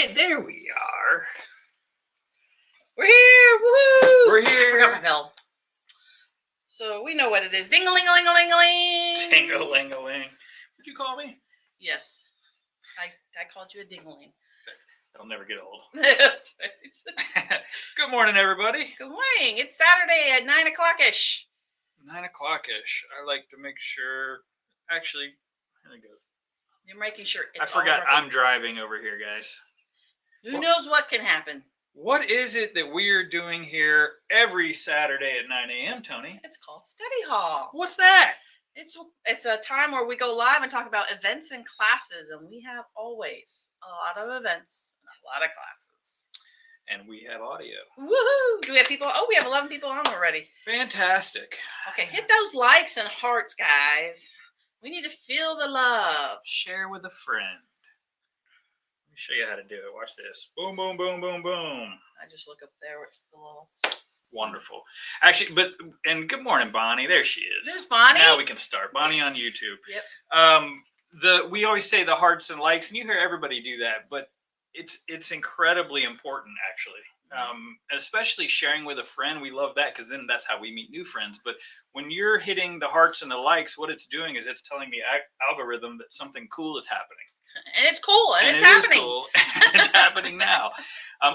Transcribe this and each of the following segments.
right, there we are. We're here! Woohoo! We're here. I forgot my bell. So we know what it is. Ding-a-ling-a-ling-a-ling-a-ling. Ding-a-ling-a-ling. Would you call me? Yes. I called you a ding-a-ling. That'll never get old. That's right. Good morning, everybody. Good morning. It's Saturday at 9 o'clock-ish. 9 o'clock-ish. I like to make sure. Actually, here we go. You're making sure it's I forgot all right. I'm driving over here, guys. Who knows what can happen? What is it that we're doing here every Saturday at 9 a.m., Tony? It's called Study Hall. What's that? It's a time where we go live and talk about events and classes, and we have always a lot of events and a lot of classes. And we have audio. Woohoo! Do we have people? Oh, we have 11 people on already. Fantastic. Okay, hit those likes and hearts, guys. We need to feel the love. Share with a friend. Let me show you how to do it. Watch this. Boom, boom, boom, boom, boom. I just look up there. It's the little... Wonderful. Actually, and good morning, Bonnie. There she is. There's Bonnie. Now we can start. Bonnie on YouTube. Yep. We always say the hearts and likes, and you hear everybody do that, but it's incredibly important, actually. Especially sharing with a friend. We love that because then that's how we meet new friends. But when you're hitting the hearts and the likes, what it's doing is it's telling the algorithm that something cool is happening. And it's cool, and it's it happening. Is cool. It's happening now.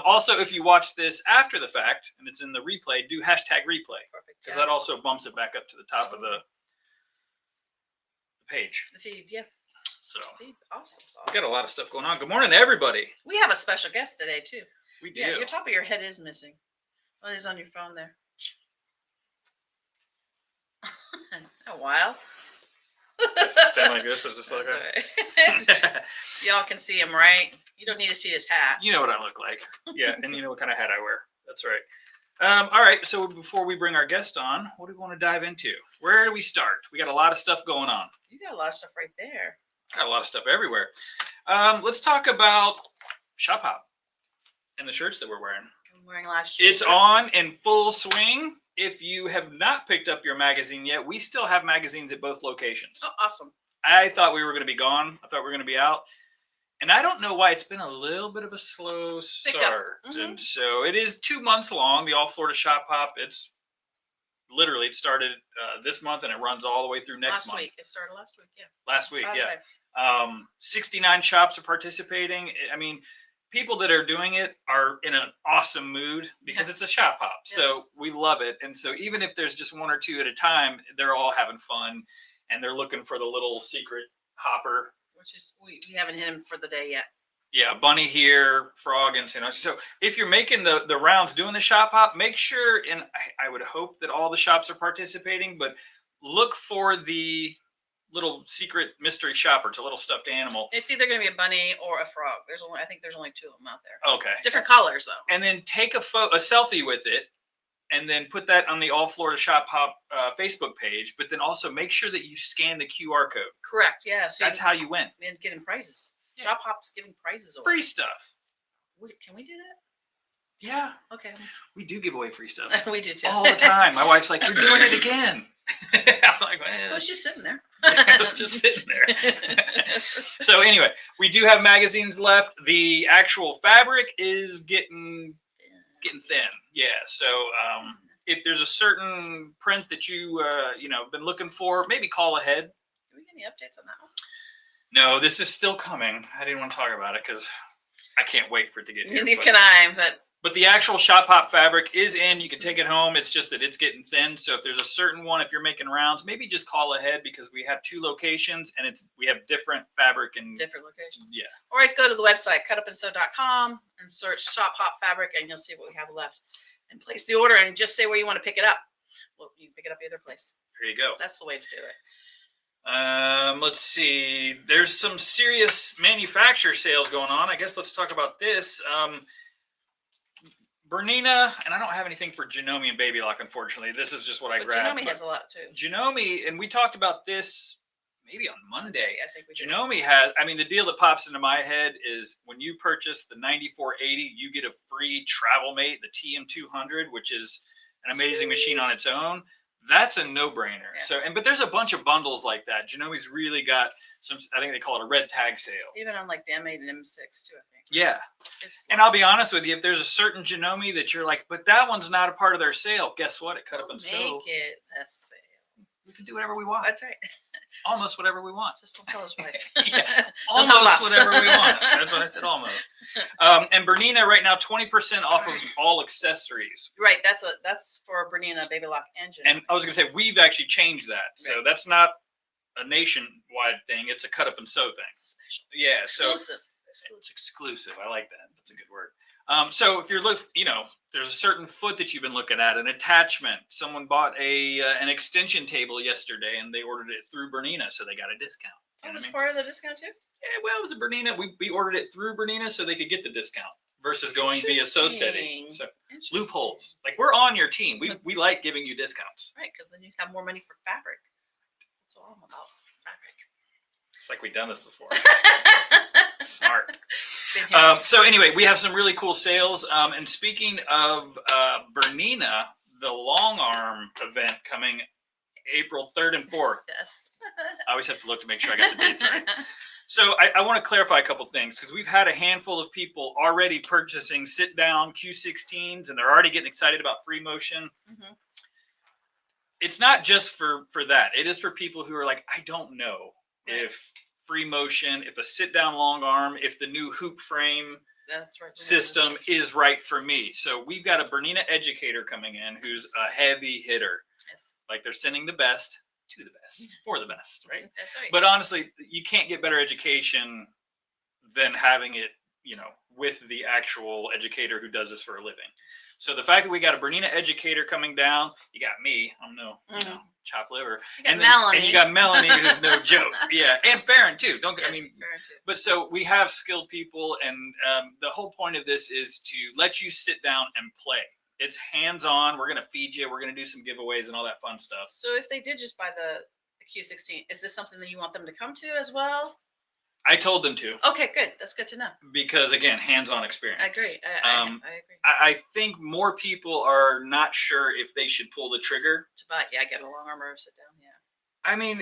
Also, if you watch this after the fact and it's in the replay, do #replay because that also bumps it back up to the top of the page. The feed, yeah. So Awesome. We've got a lot of stuff going on. Good morning, everybody. We have a special guest today too. We do. Yeah, your top of your head is missing. What is on your phone there? A while. Stand like this. Is this like right. Y'all can see him, right? You don't need to see his hat. You know what I look like. Yeah, and you know what kind of hat I wear. That's right. All right, so before we bring our guest on, what do we want to dive into? Where do we start? We got a lot of stuff going on. You got a lot of stuff right there. Got a lot of stuff everywhere. Let's talk about Shop Hop and the shirts that we're wearing. I'm wearing last year. It's on in full swing. If you have not picked up your magazine yet, we still have magazines at both locations. Oh, awesome. I thought we were going to be gone. I thought we were going to be out. And I don't know why it's been a little bit of a slow start. And so it is 2 months long, the All Florida Shop Hop. It's literally, it started this month and it runs all the way through next month. Last week. It started last week, yeah. Last week, Saturday. yeah. 69 shops are participating. I mean, people that are doing it are in an awesome mood because it's a shop hop. Yes. So we love it. And so even if there's just one or two at a time, they're all having fun and they're looking for the little secret hopper. Which is, we haven't hit him for the day yet. Yeah, bunny here, frog, and so if you're making the rounds doing the shop hop, make sure, and I would hope that all the shops are participating, but look for the little secret mystery shopper. It's a little stuffed animal. It's either going to be a bunny or a frog. I think there's only two of them out there. Okay. Different colors though. And then take a selfie with it, and then put that on the All Florida Shop Hop Facebook page. But then also make sure that you scan the QR code. Correct. Yeah. So that's how you win. And getting prizes. Yeah. Shop Hop's giving prizes away. Free stuff. Can we do that? Yeah. Okay. We do give away free stuff. We do too. All the time. My wife's like, "You're doing it again." I'm like, well, it's just sitting there. It's just sitting there. So anyway, we do have magazines left. The actual fabric is getting thin. Yeah. So if there's a certain print that you been looking for, maybe call ahead. Do we get any updates on that one? No, this is still coming. I didn't want to talk about it because I can't wait for it to get here. Neither can I, But the actual Shop Hop fabric is in. You can take it home. It's just that it's getting thin. So if there's a certain one, if you're making rounds, maybe just call ahead because we have 2 locations and we have different fabric and different locations. Yeah. Or just go to the website cutupandsew.com and search Shop Hop fabric and you'll see what we have left. And place the order and just say where you want to pick it up. Well, you can pick it up either place. There you go. That's the way to do it. Let's see. There's some serious manufacturer sales going on. I guess let's talk about this. Bernina, and I don't have anything for Janome and Baby Lock, unfortunately. This is just what I grabbed. Janome has a lot too. Janome, and we talked about this maybe on Monday. I think we did. Janome has, the deal that pops into my head is when you purchase the 9480, you get a free travel mate, the TM200, which is an amazing machine on its own. That's a no-brainer. Yeah. So, but there's a bunch of bundles like that. Genomi's really got some. I think they call it a red tag sale. Even on like the M8 and M6 too, I think. Yeah. And I'll be honest with you, if there's a certain Genomi that you're like, but that one's not a part of their sale, guess what? It cut up and sew. Make it a sale. We can do whatever we want. That's right. Almost whatever we want. Just don't tell his wife. Yeah, Don't tell almost us. whatever we want. That's what I said, almost. And Bernina right now, 20% off of all accessories. Right, that's for Bernina Baby Lock engine. And I was gonna say we've actually changed that, so Right. that's not a nationwide thing. It's a cut up and sew thing. It's special. Yeah, so Exclusive. it's exclusive. I like that. That's a good word. So if you're there's a certain foot that you've been looking at, an attachment. Someone bought an extension table yesterday, and they ordered it through Bernina, so they got a discount. You Oh, know it was what I mean? part of the discount too? Yeah, well, it was a Bernina. We ordered it through Bernina, so they could get the discount versus going via So Steady. So Interesting. loopholes. Like, we're on your team. We like giving you discounts. Right, because then you have more money for fabric. That's all I'm about. Fabric. It's like we've done this before. Smart. Been here. So anyway, we have some really cool sales. And speaking of Bernina, the long arm event coming April 3rd and 4th. Yes. I always have to look to make sure I got the dates right. So I want to clarify a couple things because we've had a handful of people already purchasing sit-down Q16s, and they're already getting excited about free motion. Mhm. It's not just for that. It is for people who are like, I don't know Right. if free motion, if a sit-down long arm, if the new hoop frame That's right. system is right for me. So we've got a Bernina educator coming in who's a heavy hitter. Yes. Like, they're sending the best to the best for the best, right? That's right. But honestly, you can't get better education than having it, with the actual educator who does this for a living. So the fact that we got a Bernina educator coming down, you got me, I'm chopped liver, you got and Melanie. and you got Melanie, who's no joke, yeah, and Farron too. Yes, fair too. But so we have skilled people, and the whole point of this is to let you sit down and play. It's hands-on. We're gonna feed you. We're gonna do some giveaways and all that fun stuff. So if they did just buy the Q16, is this something that you want them to come to as well? I told them to, Okay, good. That's good to know. because again, hands-on experience. I agree. I agree. I think more people are not sure if they should pull the trigger. To buy, yeah, get a long arm or sit down. Yeah. I mean,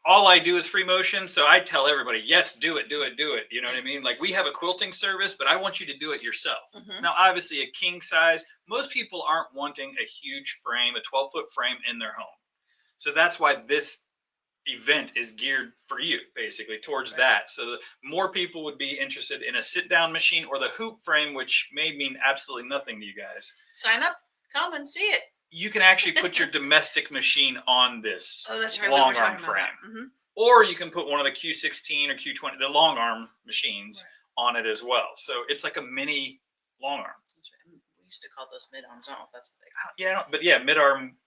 all I do is free motion, so I tell everybody, yes, do it. You know what I mean? Like, we have a quilting service, but I want you to do it yourself. Mhm. Now, obviously, a king size, most people aren't wanting a huge frame, a 12-foot frame in their home. So that's why this event is geared for you, basically, towards Right. that. So the more people would be interested in a sit-down machine or the hoop frame, which may mean absolutely nothing to you guys. Sign up. Come and see it. You can actually put your domestic machine on this Oh, that's right. long arm frame. Mm-hmm. Or you can put one of the Q16 or Q20, the long arm machines, Right. on it as well. So it's like a mini long arm. That's right. We used to call those mid arms. I don't know if that's what they call. Yeah, mid arm.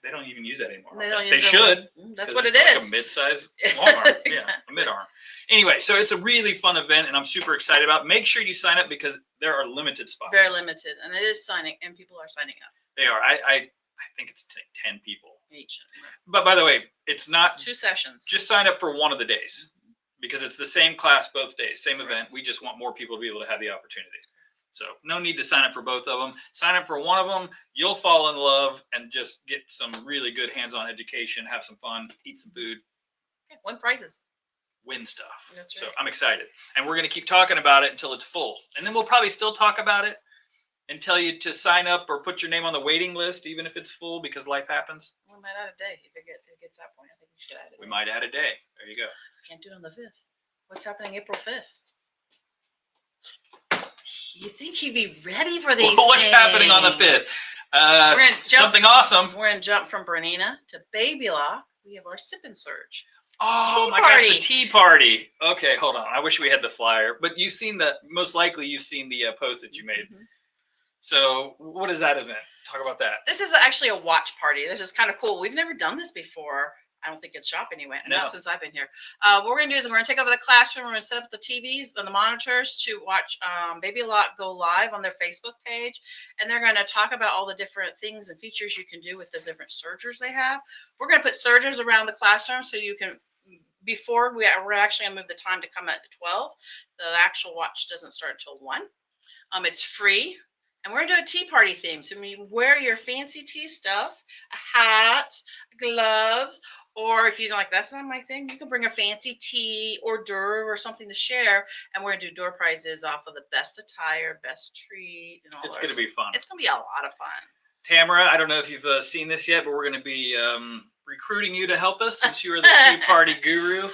They don't even use that anymore. They don't They use should. That's 'cause what it it's like is. a mid-size long arm. Yeah, a Exactly. mid arm. Anyway, so it's a really fun event, and I'm super excited about it. Make sure you sign up because there are limited spots. Very limited, and it is signing, and people are signing up They are. I think it's 10 people. each. But by the way, it's not 2 sessions. just sign up for one of the days because it's the same class both days, same event. We just want more people to be able to have the opportunity. So no need to sign up for both of them. Sign up for one of them. You'll fall in love and just get some really good hands-on education, have some fun, eat some food, Win prizes. win stuff. That's So right. I'm excited. And we're going to keep talking about it until it's full. And then we'll probably still talk about it and tell you to sign up or put your name on the waiting list, even if it's full, because life happens. We might add a day if it gets that point. I think we should add it. We might add a day. There you go. Can't do it on the 5th. What's happening April 5th? You think he'd be ready for these? What's happening on the 5th? We're gonna jump- Something awesome. We're gonna jump from Bernina to Baby Lock. We have our sip and surge. Oh Tea my gosh, party. the tea party. Okay, hold on. I wish we had the flyer, but you've seen most likely you've seen the post that you made. Mhm. So what is that event? Talk about that. This is actually a watch party. This is kind of cool. We've never done this before. I don't think it's shop anyway. No. Not since I've been here. What we're gonna do is we're gonna take over the classroom. We're gonna set up the TVs and the monitors to watch Baby Lock go live on their Facebook page, and they're gonna talk about all the different things and features you can do with the different sergers they have. We're gonna put sergers around the classroom so you can. Before we're actually gonna move the time to come at 12. The actual watch doesn't start until 1. It's free. And we're going to do a tea party theme. So when you wear your fancy tea stuff, a hat, gloves, or if you don't like, that's not my thing, you can bring a fancy tea hors d'oeuvre or something to share. And we're going to do door prizes off of the best attire, best treat, and all It's going to be fun. It's going to be a lot of fun. Tamara, I don't know if you've seen this yet, but we're going to be recruiting you to help us since you are the tea party guru.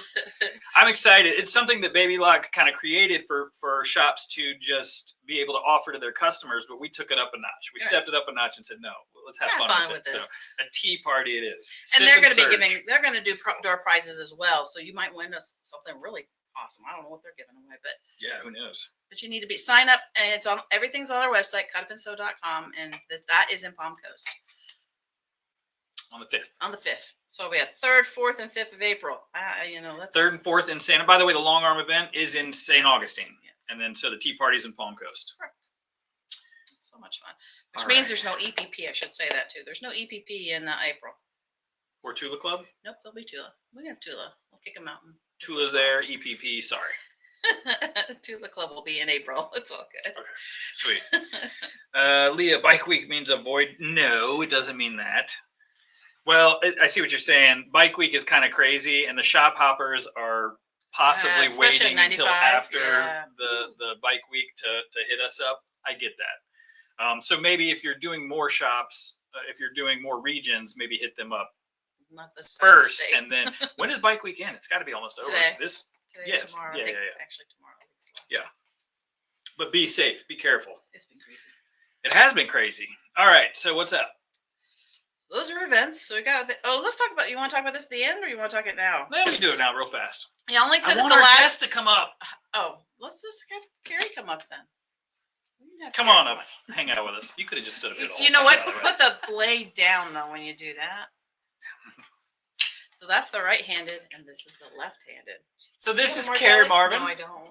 I'm excited. It's something that Baby Lock kind of created for shops to just be able to offer to their customers, but we took it up a notch. We stepped it up a notch and said, no, let's have fun with it. So a tea party it is. And they're going to be they're going to do door prizes as well. So you might win something really awesome. I don't know what they're giving away, but yeah, who knows? But you need to sign up, and it's on everything's on our website, cutupandsew.com, and that is in Palm Coast. On the 5th. On the 5th. So we have 3rd, 4th, and 5th of April. That's 3rd and 4th in Santa. By the way, the long arm event is in St. Augustine. Yes. And then so the tea party's in Palm Coast. Correct. So much fun. Which means there's no EPP. I should say that too. There's no EPP in April. Or Tula Club? Nope, there'll be Tula. We have Tula. We'll kick them out. Tula's there. EPP, sorry. Tula Club will be in April. It's all good. Okay, sweet. Leah, Bike Week means avoid. No, it doesn't mean that. Well, I see what you're saying. Bike Week is kind of crazy, and the shop hoppers are possibly waiting until after the Bike Week to hit us up. I get that. So maybe if you're doing more shops, if you're doing more regions, maybe hit them up not this first, and then when is Bike Week end? It's got to be almost over. Today, yes, tomorrow. Yeah. Actually, tomorrow. Yeah, but be safe. Be careful. It's been crazy. It has been crazy. All right, so what's up? Those are events. So we got. Let's talk about. You want to talk about this at the end, or you want to talk it now? Let me do it now, real fast. Yeah, only because it's the last to come up. Oh, let's just have Carrie come up then. Come on up, hang out with us. You could have just stood up here. You know what? Put the blade down though when you do that. So that's the right-handed, and this is the left-handed. So this is Carrie Marvin. No, I don't.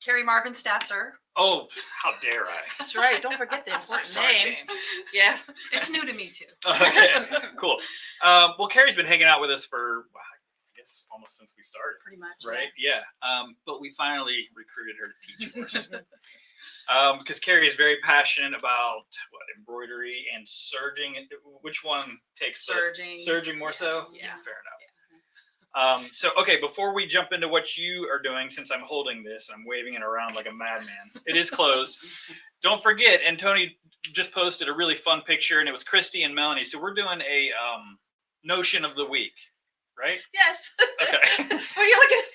Carrie Marvin Statzer. Oh, how dare I? That's right. Don't forget the important Sorry, name. James. Yeah, it's new to me too. Okay, cool. Well, Carrie's been hanging out with us for, I guess, almost since we started. Pretty much. Right? Yeah. But we finally recruited her to teach for us. Because Carrie is very passionate about embroidery and serging. Which one takes serging more so? Yeah, fair enough. So okay, before we jump into what you are doing, since I'm holding this, I'm waving it around like a madman. It is closed. Don't forget, and Tony just posted a really fun picture, and it was Christy and Melanie. So we're doing a notion of the week, right? Yes. Okay. What are you looking at?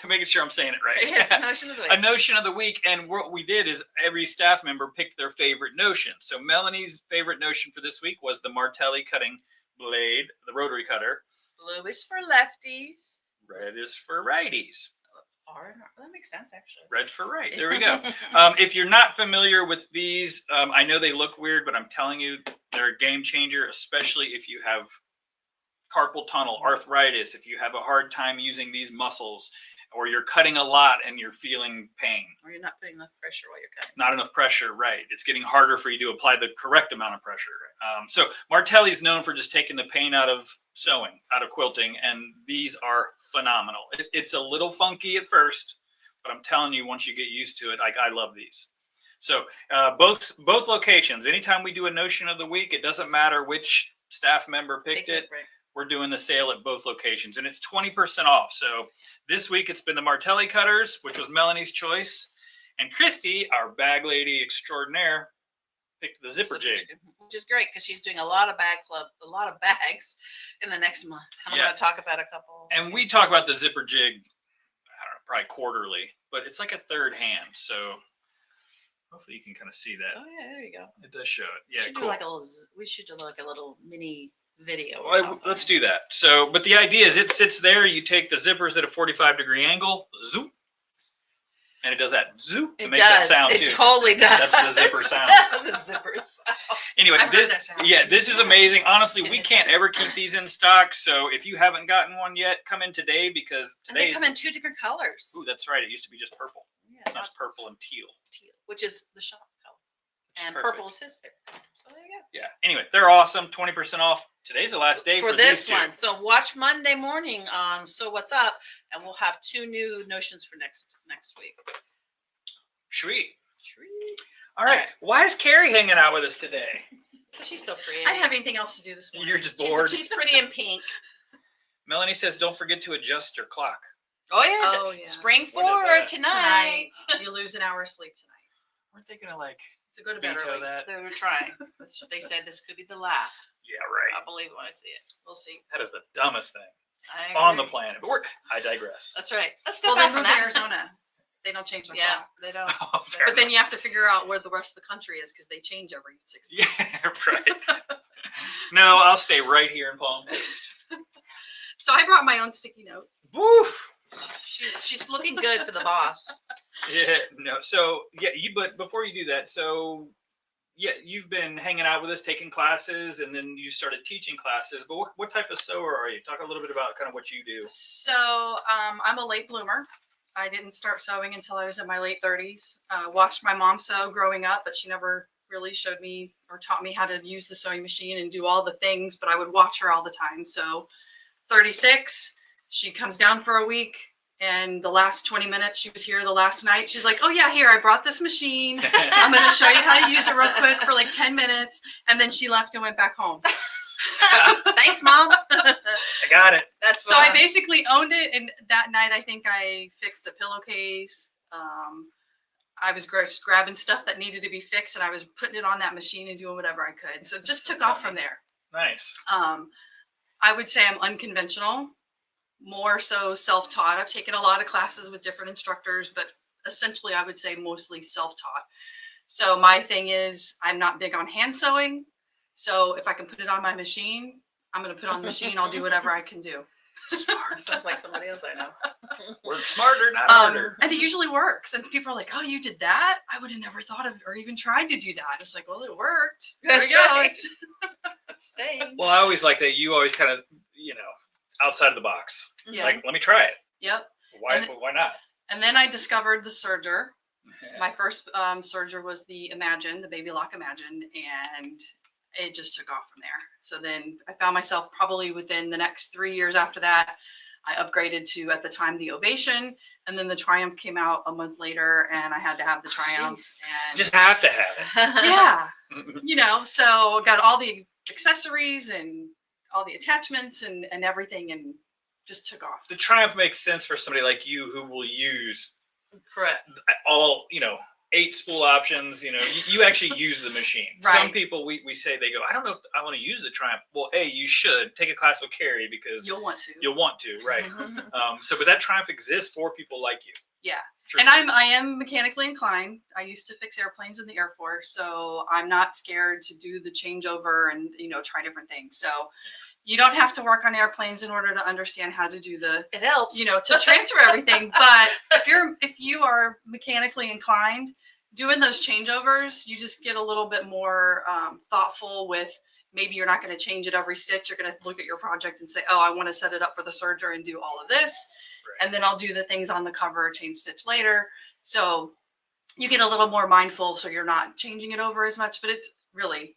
Making sure I'm saying it right. Yes, a notion of the week. A notion of the week, and what we did is every staff member picked their favorite notion. So Melanie's favorite notion for this week was the Martelli cutting blade, the rotary cutter. Blue is for lefties. Red is for righties. That makes sense, actually. Red's for right. There we go. If you're not familiar with these, I know they look weird, but I'm telling you, they're a game changer, especially if you have carpal tunnel, arthritis, if you have a hard time using these muscles, or you're cutting a lot and you're feeling pain. Or you're not putting enough pressure while you're cutting. Not enough pressure, right. It's getting harder for you to apply the correct amount of pressure. So Martelli's known for just taking the pain out of sewing, out of quilting, and these are phenomenal. It's a little funky at first, but I'm telling you, once you get used to it, I love these. So both locations, anytime we do a notion of the week, it doesn't matter which staff member picked it. Right. We're doing the sale at both locations, and it's 20% off. So this week it's been the Martelli cutters, which was Melanie's choice, and Christy, our bag lady extraordinaire, picked the zipper jig, which is great because she's doing a lot of bags in the next month. I'm going to talk about a couple. And we talk about the zipper jig, I don't know, probably quarterly, but it's like a third hand. So hopefully you can kind of see that. Oh yeah, there you go. It does show it. Yeah, cool. We should do like a little mini video. Well, let's do that. So, but the idea is it sits there. You take the zippers at a 45-degree angle, zoom, and it does that zoom. It makes that sound too. It totally does. That's the zipper sound. The zipper sound. Anyway, this is amazing. Honestly, we can't ever keep these in stock. So if you haven't gotten one yet, come in today because today they come in 2 different colors. Ooh, that's right. It used to be just purple. Yeah, now it's purple and teal. Teal, which is the shop color. And purple is his favorite color. So there you go. Yeah. Anyway, they're awesome. 20% off. Today's the last day for this one. So watch Monday morning on So What's Up, and we'll have 2 new notions for next week. Sweet. All right. Why is Carrie hanging out with us today? Because she's so pretty. I didn't have anything else to do this morning. You're just bored. She's pretty in pink. Melanie says, don't forget to adjust your clock. Oh yeah. Oh, yeah. Spring When is forward that? tonight. You lose an hour of sleep tonight. Weren't they going to like So go to bed veto early. that? They were trying. They said this could be the last. Yeah, right. I believe it when I see it. We'll see. That is the dumbest thing I on the agree. planet. But I digress. That's right. Let's step Well, back they from moved to that. Arizona. They don't change their Yeah, clocks. they don't. Oh, fair But then you have to figure out where the rest of the country is because they change every 6 months. Yeah, right. No, I'll stay right here in Palm Coast. So I brought my own sticky note. Woof. She's looking good for the boss. Yeah, no. So yeah, but before you do that, so yeah, you've been hanging out with us, taking classes, and then you started teaching classes. But what type of sewer are you? Talk a little bit about kind of what you do. So I'm a late bloomer. I didn't start sewing until I was in my late 30s. Watched my mom sew growing up, but she never really showed me or taught me how to use the sewing machine and do all the things, but I would watch her all the time. So 36, she comes down for a week, and the last 20 minutes, she was here the last night. She's like, oh yeah, here, I brought this machine. I'm going to show you how to use it real quick for like 10 minutes. And then she left and went back home. Thanks, Mom. I got it. That's So I basically owned it. And that night, I think I fixed a pillowcase. I was just grabbing stuff that needed to be fixed, and I was putting it on that machine and doing whatever I could. So it just took off from there. Nice. I would say I'm unconventional, more so self-taught. I've taken a lot of classes with different instructors, but essentially I would say mostly self-taught. So my thing is I'm not big on hand sewing. So if I can put it on my machine, I'm going to put it on the machine. I'll do whatever I can do. smart. Sounds like somebody else I know. Work smarter, not harder. And it usually works. And people are like, oh, you did that? I would have never thought of or even tried to do that. It's like, well, it worked. There That's we go. right. Staying. Well, I always like that you always kind of, outside of the box. Yeah. Like, let me try it. Yep. Why? And- Why not? And then I discovered the serger. My first serger was the Imagine, the Baby Lock Imagine, and it just took off from there. So then I found myself probably within the next 3 years after that, I upgraded to, at the time, the Ovation, and then the Triumph came out a month later, and I had to have the Triumph. Jeez. And Just have to have yeah, so got all the accessories and all the attachments and everything, and just took off. The Triumph makes sense for somebody like you who will use Correct. all, 8 spool options. You actually use the machine. Right. Some people we say they go, I don't know if I want to use the Triumph. Well, you should take a class with Carrie because You'll want to. you'll want to, right? But that Triumph exists for people like you. Yeah. Sure. And I am mechanically inclined. I used to fix airplanes in the Air Force, so I'm not scared to do the changeover and try different things. So you don't have to work on airplanes in order to understand how to do the It helps. to transfer everything. But if you are mechanically inclined, doing those changeovers, you just get a little bit more thoughtful with. Maybe you're not going to change it every stitch. You're going to look at your project and say, oh, I want to set it up for the serger and do all of this. Right. And then I'll do the things on the cover, chain stitch later. So you get a little more mindful, so you're not changing it over as much, but it's really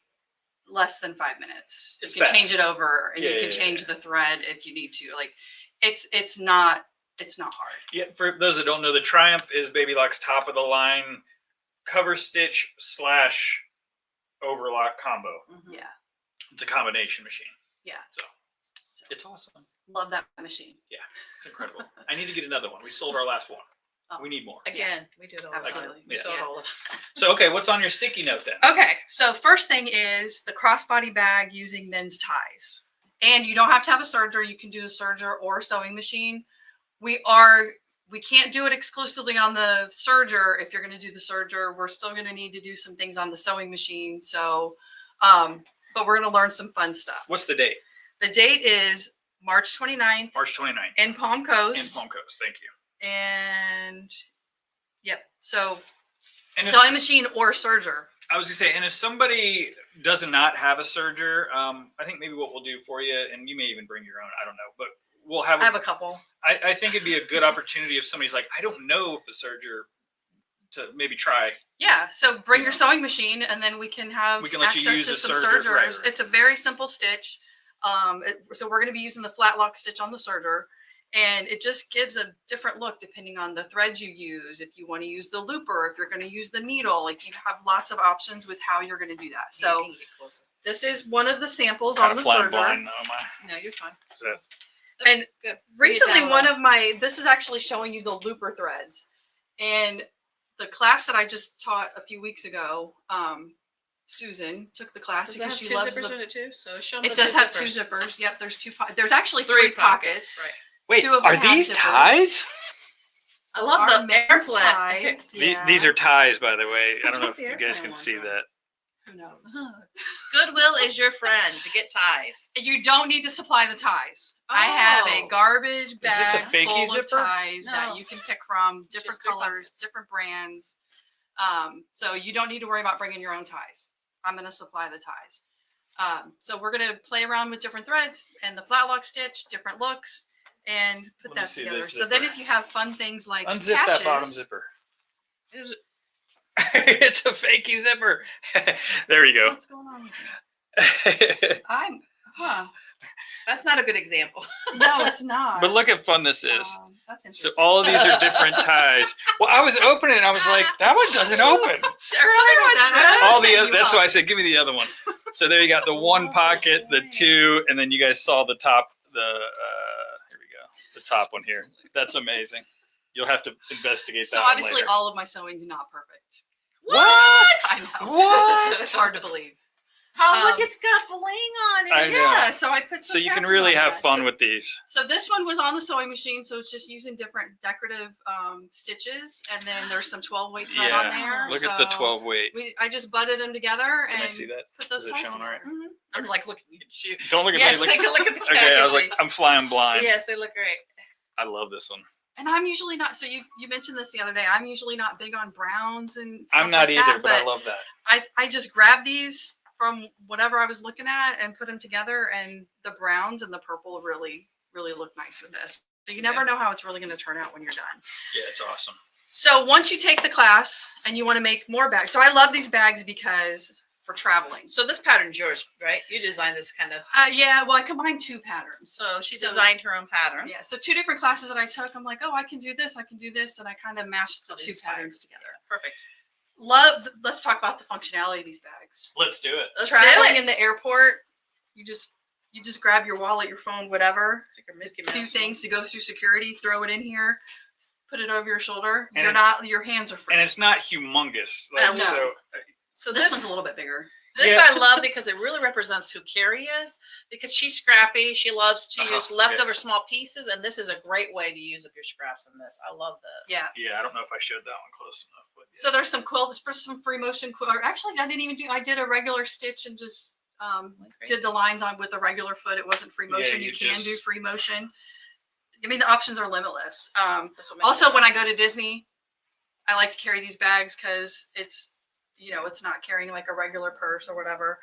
less than 5 minutes. It's you can change fast. it over, and you can change the thread if you need to. Like it's not hard. Yeah, for those that don't know, the Triumph is Baby Lock's top of the line cover stitch / overlock combo. Yeah. It's a combination machine. Yeah. So So it's awesome. love that machine. It's incredible. I need to get another one. We sold our last one. Oh. We need more. Again, we do it all the time. Absolutely. We Yeah. saw it all the time. So, okay, what's on your sticky note then? Okay, so first thing is the crossbody bag using men's ties. And you don't have to have a serger. You can do a serger or a sewing machine. We can't do it exclusively on the serger. If you're going to do the serger, we're still going to need to do some things on the sewing machine. So, but we're going to learn some fun stuff. What's the date? The date is March 29th March 29th. in Palm Coast. In Palm Coast. Thank you. And yep. So And if- sewing machine or serger. I was gonna say, and if somebody does not have a serger, I think maybe what we'll do for you, and you may even bring your own. I don't know, but we'll have. I have a couple. I think it'd be a good opportunity if somebody's like, I don't know if a serger, to maybe try. Yeah, so bring You your know. sewing machine, and then we can have We can let you access use to the some serger, sergers. right. It's a very simple stitch. So we're going to be using the flat lock stitch on the serger, And it just gives a different look depending on the threads you use. If you want to use the looper, if you're going to use the needle, like you have lots of options with how you're going to do that. So You can get closer. this is one of the samples Kind on of the flying serger. blind now, am I? No, you're fine. Is that And Good. recently down one low. of my, this is actually showing you the looper threads. And the class that I just taught a few weeks ago, Susan took the class Does it because have she two loves zippers the, in it too? So show them it the does two have zippers. 2 zippers. Yep, there's there's actually 3 pockets. Right. Wait, Two of them are have these zippers. ties? I love Our the men's airplane. ties. The- Yeah. These are ties, by the way. I don't know Put if the you guys airplane can ones see on. that. Who knows? Goodwill is your friend to get ties. You don't need to supply the ties. I have Oh. a garbage Is this a bag fakey full zipper? of ties No. that you can pick from, different Just 3 colors, pockets. different brands. So you don't need to worry about bringing your own ties. I'm going to supply the ties. So we're going to play around with different threads and the flat lock stitch, different looks, and put Let me that see together. this So then zipper. if you have fun things like Unzip patches, that bottom zipper. There's- It's a fakey zipper. There you go. what's going on with you? That's not a good example. No, it's not. But look how fun this is. That's So interesting. all of these are different ties. Well, I was opening it and I was like, that one doesn't open. Sure, other ones that- do. All the set other, you that's up. why I said, give me the other one. So there you got the one Oh, pocket, the that's 2, and then you guys saw the top, here we go, the top one here. That's amazing. You'll have to investigate So that one obviously later. all of my sewing's not perfect. What? I know. What? It's hard to believe. Oh, look, Um, it's got bling on it. I know. Yeah, so I put some So you can patches really on have that. fun So- with these. So this one was on the sewing machine, so it's just using different decorative stitches, and then there's some 12 weight thread on Yeah. there. Look at the so 12 weight. I just butted them together Can I and see that? put those Is it ties showing all together. right? I'm like looking at you. Don't look at Yes, me. take a look at the Okay, I was like, khakis. I'm flying blind. Yes, they look great. I love this one. And I'm usually not. So you mentioned this the other day. I'm usually not big on browns and stuff I'm not like either, that, but I love that. I just grabbed these from whatever I was looking at and put them together, and the browns and the purple really look nice with this. So you never know how it's really going to turn out when you're done. Yeah, it's awesome. So once you take the class and you want to make more bags, so I love these bags because for traveling. So this pattern's yours, right? You designed this kind of. Yeah, well, I combined 2 patterns. So she designed her own pattern. Yeah, so 2 different classes that I took. I'm like, oh, I can do this, and I kind of mashed the So 2 inspired. patterns together. Perfect. Let's talk about the functionality of these bags. Let's do it. Let's Traveling do it. in the airport, you just grab your wallet, your phone, whatever, It's like a just Mickey a few Mouse things to go through security, throw it in here, put it over your shoulder. And Your hands are free. And it's not humongous. Like, No. so So this one's a little bit bigger. This Yeah. I love because it really represents who Carrie is. Because she's scrappy, she loves to use leftover small pieces, and this is a great way to use up your scraps in this. I love this. Yeah. yeah, I don't know if I showed that one close enough, but yeah. So there's some quilts for some free motion quilt. Or actually, I did a regular stitch and just Like crazy. did the lines on with a regular foot. It wasn't free motion. Yeah, you you can do just- free motion. I mean, the options are limitless. That's what makes Also, it when fun. I go to Disney, I like to carry these bags because it's not carrying like a regular purse or whatever.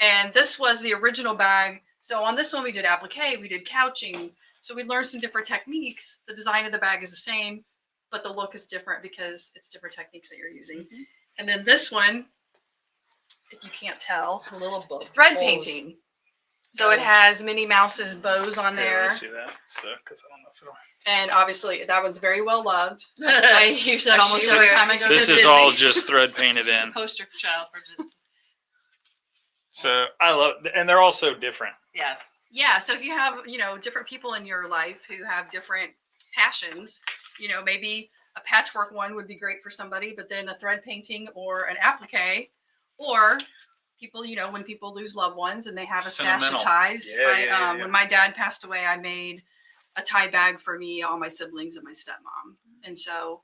And this was the original bag. So on this one, we did applique, we did couching. So we learned some different techniques. The design of the bag is the same, but the look is different because it's different techniques that you're using. Mhm. And then this one, if you can't tell, a little book. is thread painting. So it Bows. has Minnie Mouse's bows on Here, let there. me see that. So, because I don't know if it'll. And obviously that one's very well loved. I use that almost She's every very- time I go to This Disney. is all just thread painted She's a in. poster child for just So I love, and they're all so different. yes. Yeah, so if you have, different people in your life who have different passions, maybe a patchwork one would be great for somebody, but then a thread painting or an applique, or people, when people lose loved ones and they have a stash of Sentimental. ties. Yeah, yeah. When my dad passed away, I made a tie bag for me, all my siblings, and my stepmom. And so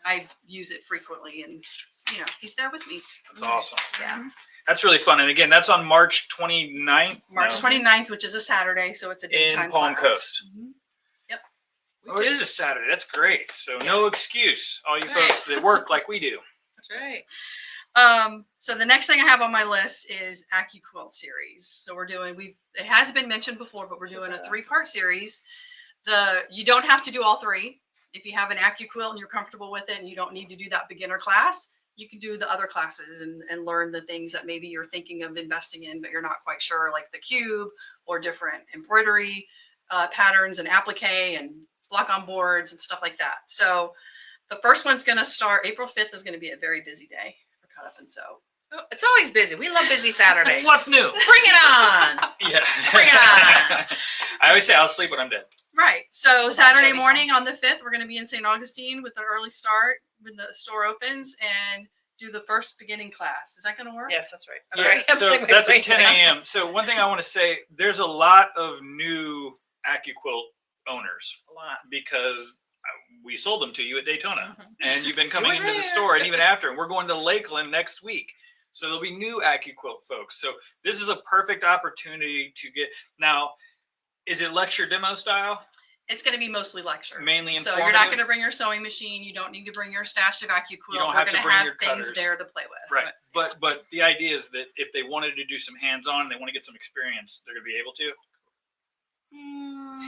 I use it frequently, and he's there with me. That's awesome. Yeah. That's really fun. And again, that's on March 29th. March 29th, which is a Saturday, so it's a daytime In Palm class. Coast. Mhm. Oh, it is a Saturday. That's great. So no excuse, all you Right. folks that work like we do. That's right. So the next thing I have on my list is AccuQuilt series. So it has been mentioned before, but we're doing a 3-part series. You don't have to do all 3. If you have an AccuQuilt and you're comfortable with it and you don't need to do that beginner class, you can do the other classes and learn the things that maybe you're thinking of investing in, but you're not quite sure, like the cube or different embroidery. patterns and applique and block on boards and stuff like that. So the first one's going to start April 5th is going to be a very busy day for Cut Up and Sew. Oh, it's always busy. We love busy Saturdays. What's new? Bring it on. Yeah. Bring it on. I always say I'll sleep when I'm dead. Right. So It's a Bon Saturday Jovi morning on the 5th, we're going to be in St. Augustine with an early start when the store opens and do the first beginning class. Is that going to work? Yes, that's right. Yeah, I'm so like, my that's at brain's 10 like- a.m. So one thing I want to say, there's a lot of new AccuQuilt owners A lot. because we sold them to you at Daytona, Mhm. and you've been coming were into the there. store, and even after, and we're going to Lakeland next week. So there'll be new AccuQuilt folks. So this is a perfect opportunity to get. Now, is it lecture demo style? It's going to be mostly lecture. Mainly So informative? you're not going to bring your sewing machine. You don't need to bring your stash of AccuQuilt. You don't We're have to going to bring have your things cutters. there to play with. Right. But the idea is that if they wanted to do some hands-on, they want to get some experience, they're going to be able to.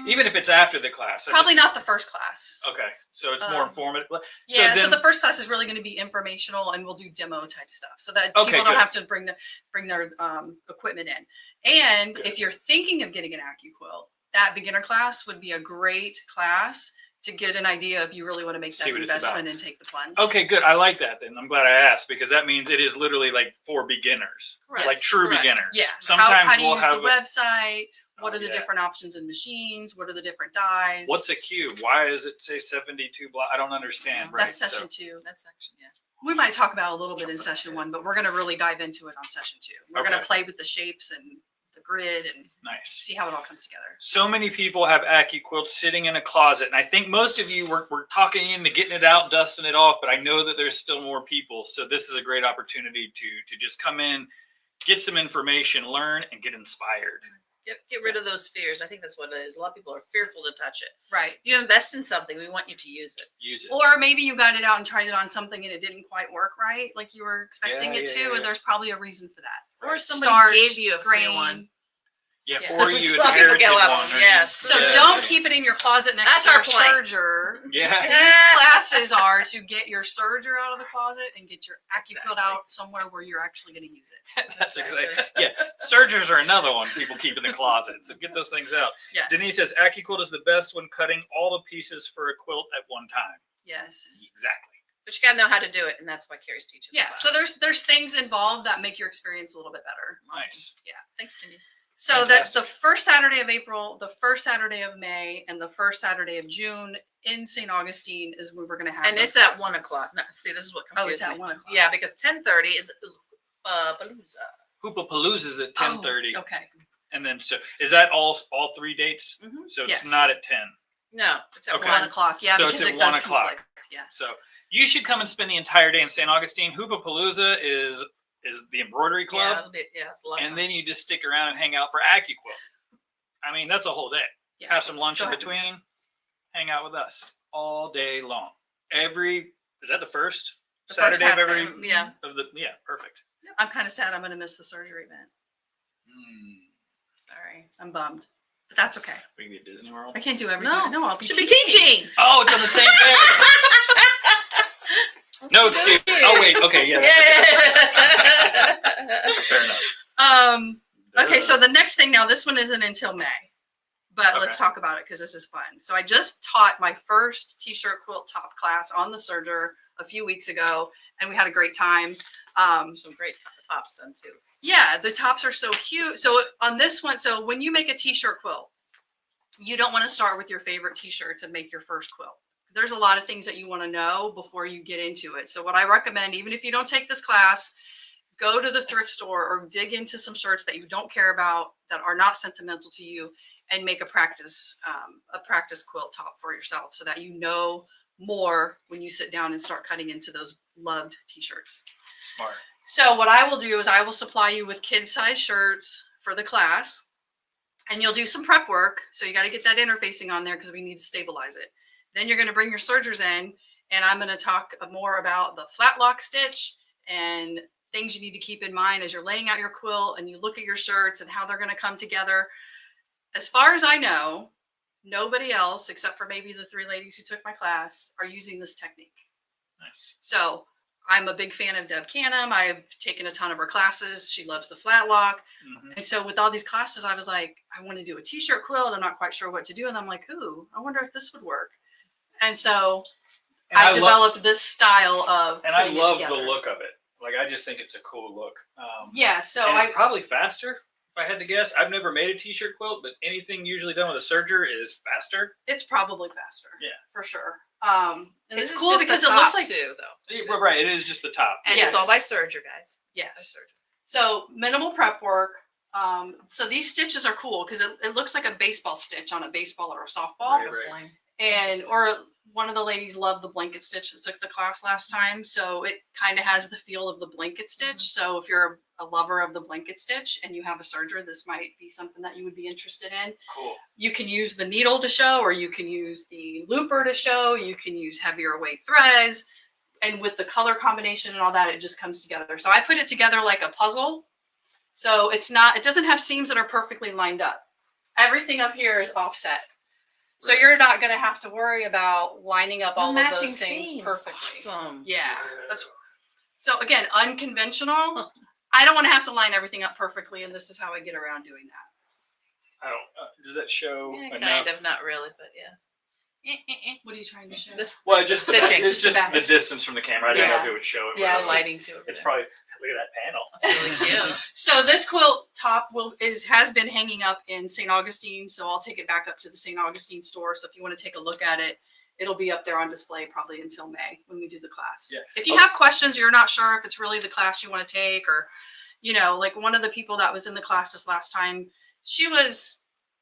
Even if it's after the class. Probably not the first class. Okay, so it's more Um, informative. Yeah, so then, the first class is really going to be informational, and we'll do demo type stuff, so that Okay, people don't good. have to bring their equipment in. And Good. if you're thinking of getting an AccuQuilt, that beginner class would be a great class to get an idea if you really want to make See that what it's investment about. and take the plunge. okay, good. I like that. Then I'm glad I asked because that means it is literally like for beginners, Correct. like true Correct. beginners. Yeah. Sometimes how do you we'll use have. the website? What Oh, are the yeah. different options in machines? What are the different dies? What's a cube? Why does it say 72 block? I don't understand. Right. That's session so, 2. That section, yeah. We might talk about it a little bit in session 1, but we're going to really dive into it on session 2. We're going Okay. to play with the shapes and the grid and nice. see how it all comes together. So many people have AccuQuilts sitting in a closet, and I think most of you we're talking into getting it out, dusting it off. But I know that there's still more people, so this is a great opportunity to just come in, get some information, learn, and get inspired. Get rid of those fears. I think that's what it is. A lot of people are fearful to touch it. Right. You invest in something, we want you to use it. Use it. Or maybe you got it out and tried it on something and it didn't quite work right, like you were expecting Yeah, it to, yeah, yeah. and there's probably a reason for that. Or Right. somebody Starch, gave you a free grain. one. Yeah, Yeah. or you A lot of people inherited get a lot of one. them, or yes. you- So yeah. don't keep it in your closet next That's to your our point. serger. Yeah. These classes are to get your serger out of the closet and get your AccuQuilt Exactly. out somewhere where you're actually going to use it. That's exactly. Yeah, sergers are another one people keep in the closet. So get those things out. Yes. Denise says AccuQuilt is the best when cutting all the pieces for a quilt at one time. Yes. Exactly. But you got to know how to do it, and that's why Carrie's teaching. Yeah. So there's things involved that make your experience a little bit better. Nice. Thanks, Denise. So that's Fantastic. the first Saturday of April, the first Saturday of May, and the first Saturday of June in St. Augustine is where we're going to have. And those it's at classes. 1:00. No, see, this is what Oh, confused it's at me. 1:00. Yeah, because 10:30 is Palooza. Hoopapalooza's at 10:30, Oh, okay. and then so is that all three dates? Mhm. So it's Yes. not at 10. No, it's at Okay. 1 1. o'clock. Yeah, So because it's at it does 1 o'clock. conflict. Yeah. So you should come and spend the entire day in St. Augustine. Hoopapalooza is the embroidery Yeah, club, it'll be, yeah, it's a lot of and fun. then you just stick around and hang out for AccuQuilt. I mean, that's a whole day. Yeah. Have some lunch Go in ahead. between, hang out with us all day long. Is that the first The first Saturday of every Saturday. Yeah. of the perfect. I'm kind of sad I'm going to miss the surgery event. Sorry. I'm bummed. But that's okay. We can be at Disney World. I can't do everything. No, I'll be should be teaching. Oh, it's on the same day. No excuse. Oh wait, okay, yeah. That's fair enough. Okay, so the next thing now, this one isn't until May, but let's Okay. talk about it because this is fun. So I just taught my first t-shirt quilt top class on the serger a few weeks ago, and we had a great time. Some great tops done too. Yeah, the tops are so cute. So on this one, so when you make a t-shirt quilt, you don't want to start with your favorite t-shirts and make your first quilt. There's a lot of things that you want to know before you get into it. So what I recommend, even if you don't take this class, go to the thrift store or dig into some shirts that you don't care about, that are not sentimental to you, and make a practice quilt top for yourself so that you know more when you sit down and start cutting into those loved t-shirts. Smart. So what I will do is I will supply you with kid-size shirts for the class, and you'll do some prep work. So you got to get that interfacing on there because we need to stabilize it. Then you're going to bring your sergers in, and I'm going to talk more about the flat lock stitch and things you need to keep in mind as you're laying out your quilt and you look at your shirts and how they're going to come together. As far as I know, nobody else, except for maybe the 3 ladies who took my class, are using this technique. Nice. So I'm a big fan of Deb Canham. I've taken a ton of her classes. She loves the flat lock. Mhm. And so with all these classes, I was like, I want to do a t-shirt quilt. I'm not quite sure what to do. And I'm like, ooh, I wonder if this would work. And so And I developed this style of and I putting it love the together. look of it. Like, I just think it's a cool look. Yeah. So and I it's probably faster. If I had to guess, I've never made a t-shirt quilt, but anything usually done with a serger is faster. it's probably faster. Yeah. For sure. And It's this is cool just because the it looks top like too, though. Yeah, right. It is just the top. And Yes. it's all by serger, guys. By yes. serger. So minimal prep work. So these stitches are cool because it looks like a baseball stitch on a baseball or a softball. Right. And or one of the ladies loved the blanket stitch that took the class last time, so it kind of has the feel of the blanket stitch. So if you're a lover of the blanket stitch and you have a serger, this might be something that you would be interested in. Cool. You can use the needle to show, or you can use the looper to show. You can use heavier weight threads, and with the color combination and all that, it just comes together. So I put it together like a puzzle. So it doesn't have seams that are perfectly lined up. Everything up here is offset. So Right. you're not going to have to worry about lining up all of Matching those things seams. perfectly. Awesome. Yeah. So again, unconventional. I don't want to have to line everything up perfectly, and this is how I get around doing that. I don't. Does that show Yeah, enough? kind of, not really, but yeah. What are you trying to show? This Well, just the stitching. it's just back. the distance from the camera. I didn't know Yeah. if it would show it. Yeah, but the lighting too. It's probably look at that panel. That's really cute. So this quilt top has been hanging up in St. Augustine, so I'll take it back up to the St. Augustine store. So if you want to take a look at it, it'll be up there on display probably until May when we do the class. Yeah. If you have questions, you're not sure if it's really the class you want to take, or like one of the people that was in the class this last time, she was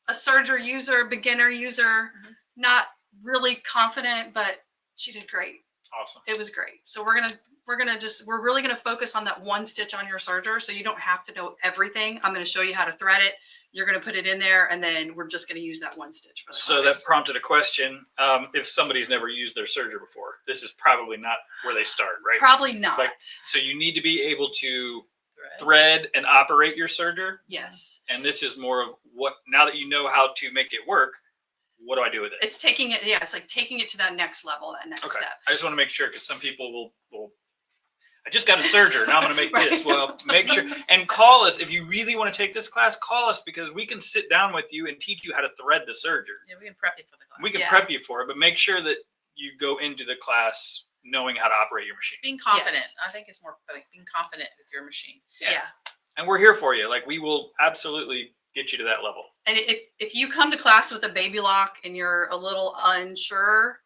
a serger user, beginner user, not really confident, but she did great. Awesome. It was great. So we're really gonna focus on that one stitch on your serger, so you don't have to know everything. I'm gonna show you how to thread it. You're gonna put it in there, and then we're just gonna use that one stitch for the So class. that prompted a question. If somebody's never used their serger before, this is probably not where they start, right? Probably not. Like- So you need to be able to thread and operate your serger. Yes. And this is more of what, now that you know how to make it work, what do I do with it? It's taking it. Yeah, it's like taking it to that next level, that next Okay. step. I just want to make sure, because some people will I just got a serger, now I'm going to make Right. this. Well, make sure and call us if you really want to take this class. Call us, because we can sit down with you and teach you how to thread the serger. Yeah, we can prep you for the class. We can Yeah. prep you for it, but make sure that you go into the class knowing how to operate your machine. Being confident. Yes. I think it's more like being confident with your machine. Yeah. And we're here for you. Like, we will absolutely get you to that level. And if you come to class with a baby lock and you're a little unsure,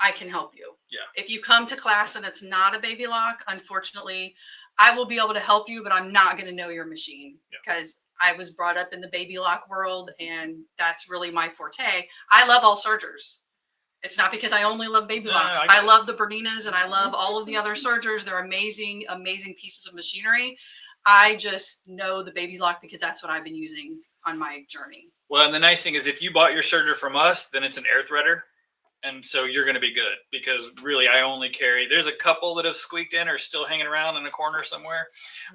I can help you. Yeah. If you come to class and it's not a baby lock, unfortunately, I will be able to help you, but I'm not going to know your machine Yeah. because I was brought up in the baby lock world, and that's really my forte. I love all sergers. It's not because I only love baby No, locks. I get I it. love the Berninas, and I love all of the other sergers. They're amazing, amazing pieces of machinery. I just know the baby lock because that's what I've been using on my journey. Well, and the nice thing is, if you bought your serger from us, then it's an air threader. And so you're going to be good, because really I only carry, there's a couple that have squeaked in or still hanging around in a corner somewhere.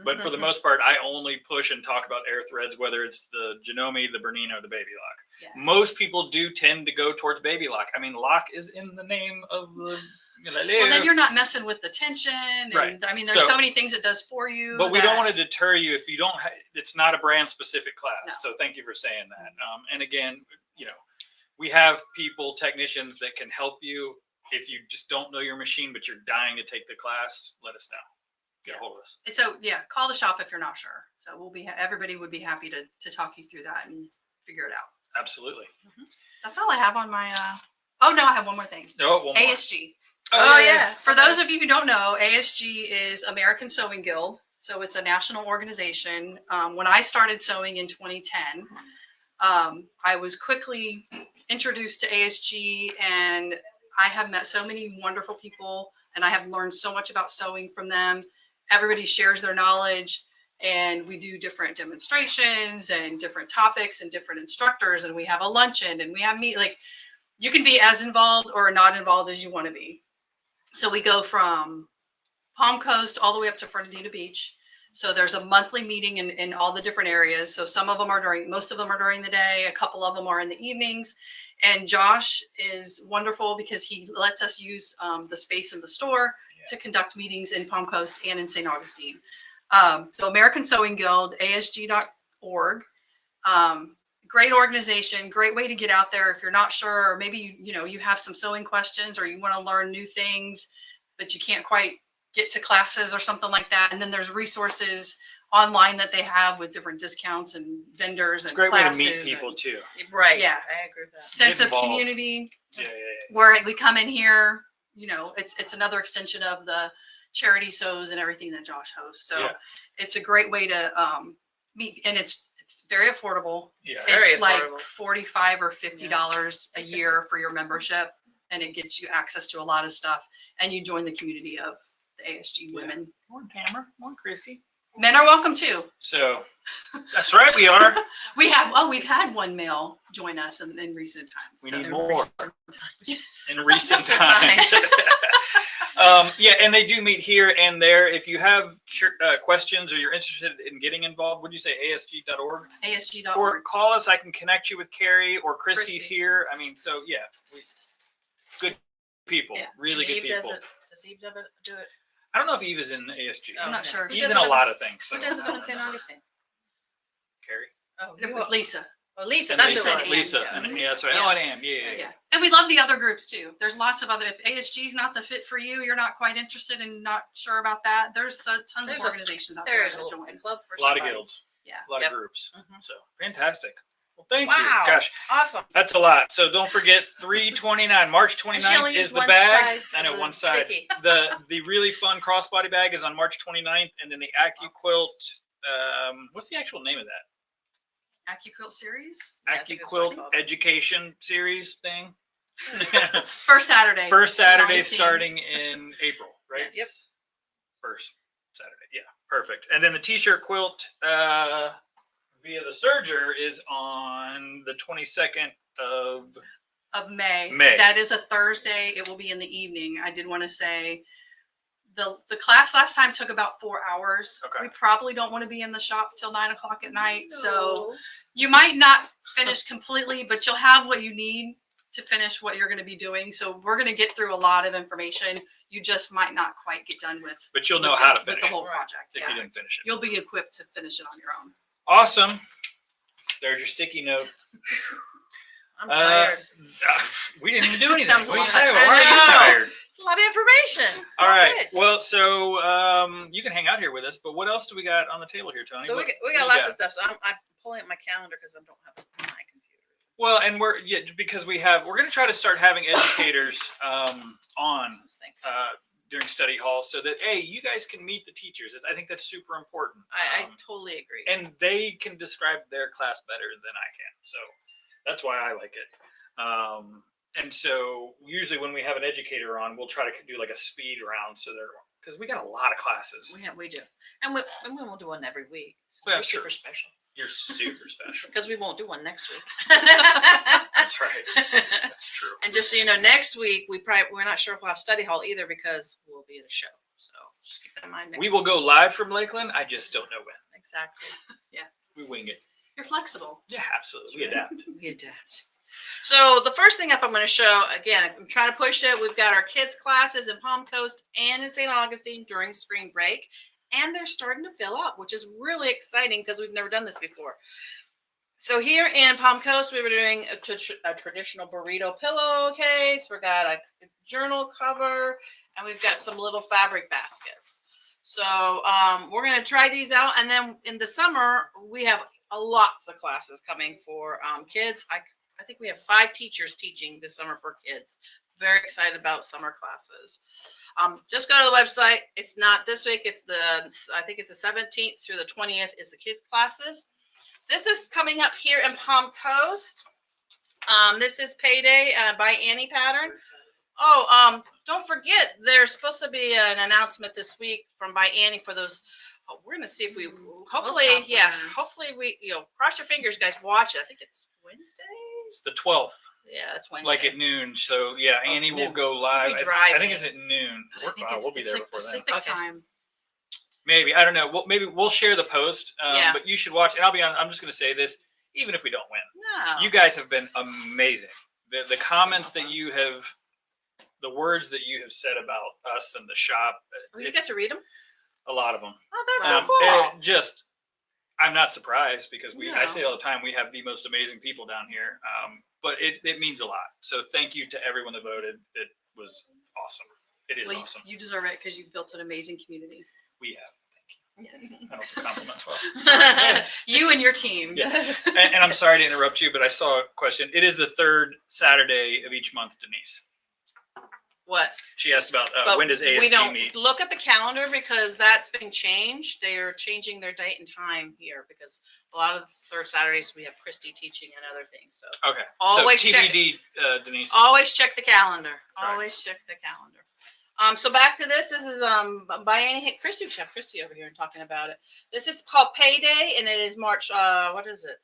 But for the most part, I only push and talk about air threads, whether it's the Janome, the Bernina, or the baby lock. Yeah. Most people do tend to go towards baby lock. I mean, lock is in the name of the. Well, then you're not messing with the tension. And Right. I mean, there's So- so many things it does for you. But we don't that- want to deter you if you don't. It's not a brand specific class. No. So thank you for saying that. And again, we have people, technicians that can help you. If you just don't know your machine, but you're dying to take the class, let us know. Get a hold of us. So yeah, call the shop if you're not sure. So everybody would be happy to talk you through that and figure it out. Absolutely. That's all I have on my. Oh no, I have one more thing. Oh, one more. ASG. Oh, yeah. For those of you who don't know, ASG is American Sewing Guild. So it's a national organization. When I started sewing in 2010, I was quickly introduced to ASG, and I have met so many wonderful people, and I have learned so much about sewing from them. Everybody shares their knowledge, and we do different demonstrations and different topics and different instructors, and we have a luncheon, and we have you can be as involved or not involved as you want to be. So we go from Palm Coast all the way up to Fernandina Beach. So there's a monthly meeting in all the different areas. So most of them are during the day. A couple of them are in the evenings. And Josh is wonderful because he lets us use the space in the store. to conduct meetings in Palm Coast and in St. Augustine. So American Sewing Guild, asg.org. Great organization, great way to get out there if you're not sure, or maybe you have some sewing questions or you want to learn new things, but you can't quite get to classes or something like that. And then there's resources online that they have with different discounts and vendors It's a and great way to classes meet people and too. Right. Yeah. I agree with that. sense Get of involved. community. Yeah. Where we come in here, it's another extension of the charity sews and everything that Josh hosts. So Yeah. it's a great way to meet, and it's very affordable. Yeah. Very It's like affordable. $45 or $50 a year for your membership, and it gets you access to a lot of stuff. And you join the community of the ASG women. Morning, Tamara. Morning, Christy. Men are welcome too. So that's right, we are. We've had one male join us in recent times. We so- need more Times. in recent Recent times. times. Yeah, and they do meet here and there. If you have questions or you're interested in getting involved, would you say asg.org? Or ASG.org. call us. I can connect you with Carrie or Christy's Christy. here. I mean, so yeah, good people, Yeah. really And good Eve people. Does Eve do it? I don't know if Eve is in ASG. Oh, I'm not okay. sure. Who He's does in it a up lot in- of things. So Who does it I up in don't St. know. Augustine? Carrie. Oh, With Lisa. Oh, Lisa. And That's Lisa. who it is. Lisa. Yeah. And, yeah, that's right. Yeah. Oh, and Am. Yeah. Yeah. And we love the other groups too. There's lots of other, if ASG is not the fit for you, you're not quite interested and not sure about that, there's tons There's of a- organizations out there There's to a join. club for A lot of somebody. guilds. Yeah. A lot Yep. of groups. Mhm. So fantastic. Well, thank Wow. you. Gosh, Awesome. that's a lot. So don't forget 3/29, March And she only 29th is used the one bag. side I know of the one side. sticky. The really fun crossbody bag is on March 29th, and then the AccuQuilt. What's the actual name of that? AccuQuilt series. Yeah, I think that's what AccuQuilt they call it. Education Series thing. First Saturday. First St. Saturday Augustine. starting in April, right? Yes. Yep. First Saturday. Yeah, perfect. And then the t-shirt quilt via the Serger is on the 22nd of Of May. May. That is a Thursday. It will be in the evening. I did want to say the class last time took about 4 hours. Okay. We probably don't want to be in the shop till 9 o'clock at night. So you might not finish completely, but you'll have what you need to finish what you're going to be doing. So we're going to get through a lot of information. You just might not quite get done with. but you'll know with how the- to finish with the it whole project. if Yeah. you didn't finish it. You'll be equipped to finish it on your own. Awesome. There's your sticky note. I'm tired. We didn't even do anything. That was What a do you lot. say? I Why are you know. tired? It's a lot of information. All right. Good. Well, so you can hang out here with us, but what else do we got on the table here, Tony? So What- we what got do lots you of stuff. So I'm pulling up my calendar because I don't have my computer. Well, and we're because we're going to try to start having educators on Those things. during study halls so that you guys can meet the teachers. I think that's super important. I totally agree. And they can describe their class better than I can. So that's why I like it. And so usually when we have an educator on, we'll try to do like a speed round. So because we got a lot of classes. we do, and we won't do one every week. So Well, we're sure. super special You're super special. because we won't do one next week. That's right. That's true. And just so you know, next week we're not sure if we'll have study hall either because we'll be at a show. So just keep that in mind. We will go live from Lakeland. I just don't know when. Exactly. We wing it. You're flexible. Yeah, absolutely. We adapt. We adapt. So the first thing up I'm going to show, again, I'm trying to push it. We've got our kids classes in Palm Coast and in St. Augustine during spring break, and they're starting to fill up, which is really exciting because we've never done this before. So here in Palm Coast, we were doing a traditional burrito pillowcase. We got a journal cover, and we've got some little fabric baskets. So we're going to try these out, and then in the summer, we have lots of classes coming for kids. I think we have 5 teachers teaching this summer for kids. Very excited about summer classes. Just go to the website. It's not this week. I think it's the 17th through the 20th is the kids classes. This is coming up here in Palm Coast. This is Payday by Annie Pattern. Oh, don't forget, there's supposed to be an announcement this week from by Annie for those. Oh, we're gonna see if we hopefully, hopefully we cross your fingers, guys. Watch it. I think it's Wednesday. It's the 12th, Yeah, it's Wednesday. like at noon. So yeah, Oh, Annie will noon. go live. We'll be I think driving. it's at noon. I think We'll be it's there like before then. Pacific Okay. time. Maybe, I don't know. Maybe we'll share the post. Yeah. But you should watch. And I'm just going to say this, even if we don't win, No. you guys have been amazing. The comments that you have the words that you have said about us and the shop, Oh, you get to read them? a lot of them. Oh, that's so cool. I'm not surprised because I No. say all the time, we have the most amazing people down here. But it means a lot. So thank you to everyone that voted. It was awesome. It is Well, awesome. you deserve it because you've built an amazing community. We have. Yes. I don't take compliments well. You and your team. Yeah. And I'm sorry to interrupt you, but I saw a question. It is the third Saturday of each month, Denise. What? She asked about But when does we AST don't meet? look at the calendar because that's been changed. They're changing their date and time here because a lot of the third Saturdays we have Christy teaching and other things. So Okay. Always so check- TBD, Denise. always check the calendar. Right. Always check the calendar. So back to this. This is by any Christy. Chef Christy over here and talking about it. This is called Payday, and it is March. What is it?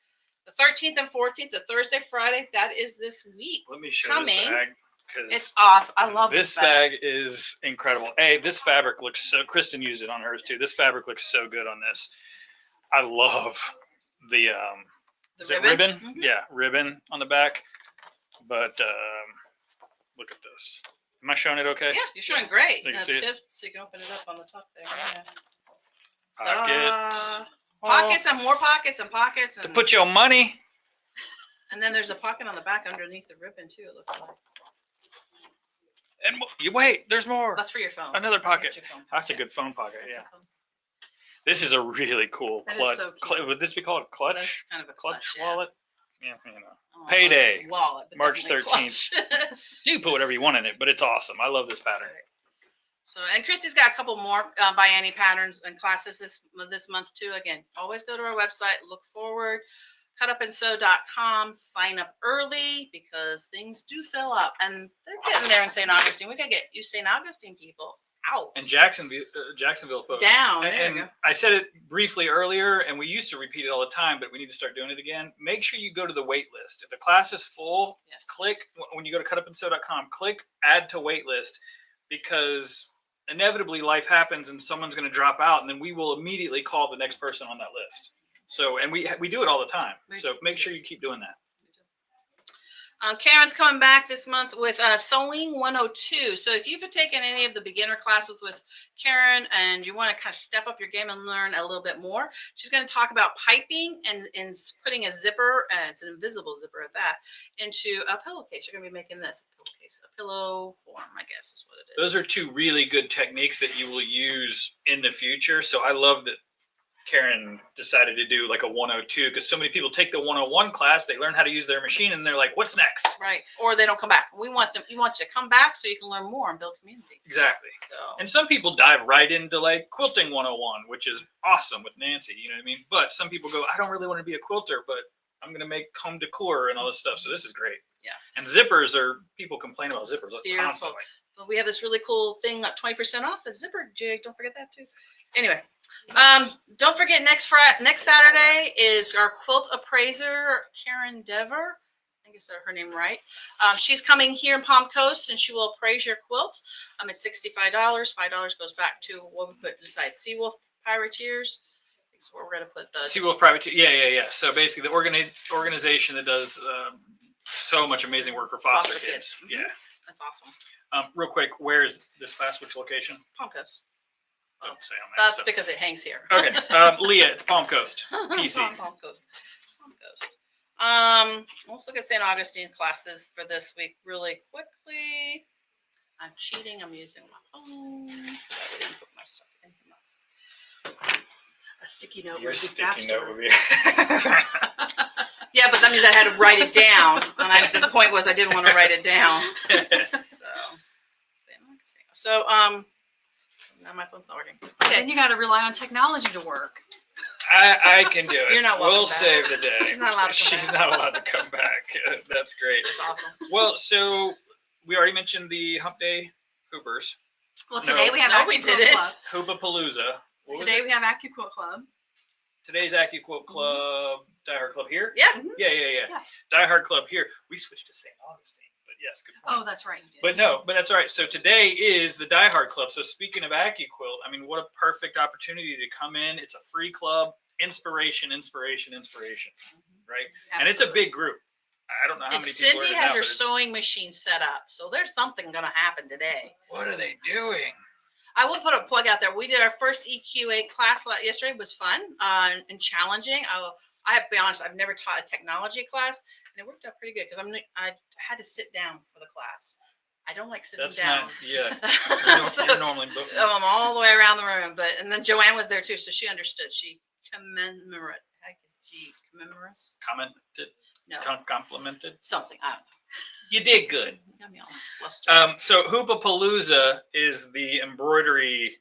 The 13th and 14th, a Thursday, Friday. That is this week. Let me show Coming. this bag. It's awesome. I love this bag is incredible. Hey, this fabric looks so. Kristen used it on hers too. This fabric looks so good on this. I love the is it ribbon? Mhm. Yeah, ribbon on the back. But look at this. Am I showing it okay? Yeah, you're showing great. You can And see it. tip, so you can open it up on the top there. Yeah. Pockets. Pockets and more pockets and pockets. To And, put your money. and then there's a pocket on the back underneath the ribbon too. It looks like. And you wait, there's more. That's for your phone. Another pocket. That's your phone That's a pocket. good phone pocket. That's Yeah. a phone- This is a really cool That is clutch. so cute. Would this be called a clutch? That's kind of a Clutch clutch, yeah. wallet? Yeah, I don't know, Payday. wallet, but March definitely 13th. clutch. You can put whatever you want in it, but it's awesome. I love this pattern. So, and Christy's got a couple more by any patterns and classes this month too. Again, always go to our website, look forward, cutupandsew.com, sign up early because things do fill up and they're getting there in St. Augustine. We gotta get you St. Augustine people out And Jacksonville folks. down. There And you go. I said it briefly earlier, and we used to repeat it all the time, but we need to start doing it again. Make sure you go to the wait list. If the class is full, Yes. click when you go to cutupandsew.com, click add to wait list, because inevitably life happens and someone's going to drop out, and then we will immediately call the next person on that list. So, and we do it all the time. So make sure you keep doing that. Karen's coming back this month with Sewing 102. So if you've taken any of the beginner classes with Karen and you want to kind of step up your game and learn a little bit more, she's going to talk about piping and putting a zipper, it's an invisible zipper at that, into a pillowcase. You're going to be making this a pillowcase, a pillow form, I guess is what it is. Those are two really good techniques that you will use in the future. So I love that Karen decided to do like a 102, because so many people take the 101 class, they learn how to use their machine, and they're like, what's next? Right. Or they don't come back. You want you to come back so you can learn more and build community. Exactly. So And some people dive right into like quilting 101, which is awesome with Nancy, you know what I mean? But some people go, I don't really want to be a quilter, but I'm going to make home decor and all this stuff. So this is great. Yeah. And zippers people complain about zippers Fearful. constantly. but we have this really cool thing, like 20% off the zipper jig. Don't forget that too. Anyway, don't forget next Saturday is our quilt appraiser, Karen Dever. I think I said her name right. She's coming here in Palm Coast and she will appraise your quilt. It's $65. $5 goes back to what we put beside Seawolf Pirateers. That's where we're going to put the Seawolf Privateer. Yeah. So basically the organization that does so much amazing work for foster kids. Mhm. Yeah. That's awesome. Real quick, where is this class? Which location? Palm Coast. Don't say on there. That's So- because it hangs here. Okay. Leah, it's Palm Coast. PC. Palm Coast. Let's look at St. Augustine classes for this week really quickly. I'm cheating. I'm using my phone. I didn't put my stuff in here. A sticky note Your would be sticky faster. note would be. Yeah, but that means I had to write it down. And the point was I didn't want to write it down. So now my phone's not working. Okay. Then you got to rely on technology to work. I can do it. You're not welcome We'll back. save the day. She's not allowed to come She's back. not allowed to come back. That's great. It's awesome. Well, so we already mentioned the Hump Day Hoopers. Well, today we have No, we AccuQuilt didn't. Club. Hoopapalooza. What was Today it? we have AccuQuilt Club. Today's AccuQuilt Club, Die Hard Club here? Yeah. Yeah. Yeah. Die Hard Club here. We switched to St. Augustine, but yes, good point. Oh, that's right. You did. But no, but that's all right. So today is the Die Hard Club. So speaking of AccuQuilt, I mean, what a perfect opportunity to come in. It's a free club. Inspiration, right? And it's a Absolutely. big group. I don't know how And many people are Cindy in it has now, her but it's- sewing machine set up, so there's something going to happen today. What are they doing? I will put a plug out there. We did our first EQA class yesterday. It was fun and challenging. I have to be honest, I've never taught a technology class, and it worked out pretty good because I had to sit down for the class. I don't like sitting That's down. not, yeah. So, You're normally booked. I'm all the way around the room, and then Joanne was there too, so she understood. She commemorates? Commented, No, complimented. something. I don't know. You did good. You got me all flustered. So Hoopapalooza is the embroidery